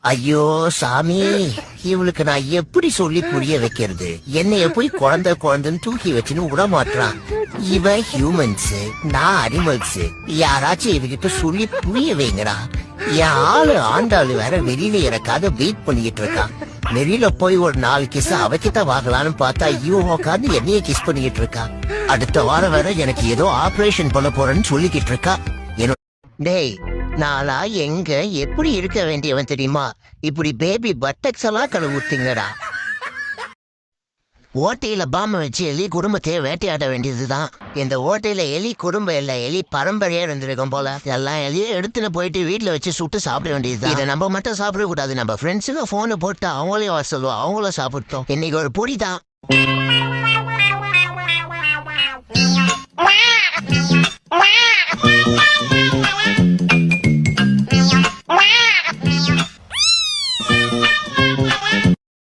ஐயோ சாமி, இவளுக்கு நான் எப்படி சொல்லி புரிய வைக்கிறது? என்னைய போய் குழந்தை குழந்தைன்னு தூக்கி வச்சுன்னு விட மாட்டான். இவன் ஹியூமன்ஸ், நான் அனிமல்ஸ். யாராச்சும் இவகிட்ட சொல்லி புரிய வைங்கடா. என் ஆண்டாளு வேற வெளியில எனக்காக வெயிட் பண்ணிட்டு இருக்கான். வெளியில போய் ஒரு 4 கிஸ் அவகிட்ட வாங்கலான்னு பார்த்தா இவன் உட்காந்து என்னைய கிஸ் பண்ணிட்டு இருக்கா. அடுத்த வாரம் வேற எனக்கு ஏதோ ஆபரேஷன் பண்ண போறேன்னு சொல்லிக்கிட்டு இருக்கா. டேய், நாளா எங்க எப்படி இருக்க வேண்டியவன் தெரியுமா? இப்படி பேபி பட்டக்ஸ் எல்லாம் கழுவுத்தீங்கடா. ஓட்டையில பாம்பை வச்சு எலி குடும்பத்தையே வேட்டையாட வேண்டியதுதான். இந்த ஓட்டையில எலி குடும்பம் இல்ல, எலி பரம்பரையா இருந்திருக்கும் போல. எல்லாம் எலியும் எடுத்துன்னு போயிட்டு வீட்டுல வச்சு சுட்டு சாப்பிட வேண்டியதுதான். இதை நம்ம மட்டும் சாப்பிட கூடாது. நம்ம ஃப்ரெண்ட்ஸுக்கு போனை போட்டு அவங்களையும் வர சொல்லுவோம், அவங்களும் சாப்பிட்டோம். இன்னைக்கு ஒரு பொடி தான்.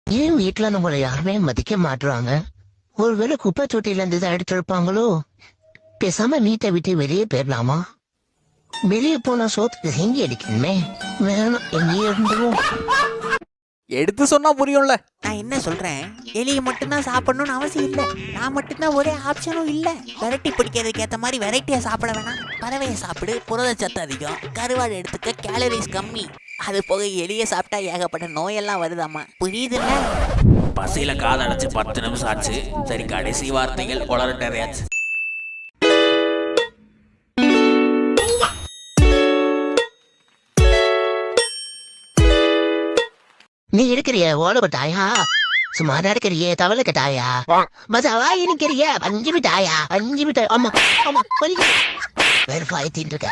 ஏன் வீட்டுல நம்மள யாருமே மதிக்க மாட்டுறாங்க? ஒருவேளை குப்பை தொட்டில இருந்து தான் எடுத்திருப்பாங்களோ? பேசாம வீட்டை விட்டு வெளியே போயிடலாமா? வெளியே போனா சோத்துக்கு செஞ்சு அடிக்கணுமே. வேணும், எங்கேயே இருந்துரும். எடுத்து சொன்னா புரியும்ல. நான் என்ன சொல்றேன், எலியை மட்டும்தான் சாப்பிடணும்னு அவசியம் இல்லை. நான் மட்டும்தான் ஒரே ஆப்ஷனும் இல்லை. வெரைட்டி பிடிக்கிறதுக்கு ஏற்ற மாதிரி வெரைட்டியா சாப்பிட வேணாம். பறவையை சாப்பிடு, புரதச்சத்து அதிகம். கருவாடு எடுத்துக்க, கேலரிஸ் கம்மி. அது போக எலியை சாப்பிட்டா ஏகப்பட்ட நோயெல்லாம் வருதாமா. புரியுதுல்ல? பசியில காதடைச்சு 10 நிமிஷம் ஆச்சு. சரி, கடைசி வார்த்தைகள் உளறட்டறையாச்சு. நீ இருக்கிறிய ஓடப்பட்டாயா? சுமாரா இருக்கிறியே தவளை கட்டாயா? மசாவா இருக்கிறிய 5 மிட்டாயா? 5 மிட்டாய். ஆமா ஆமா, வெறுப்பாயத்தின் இருக்க.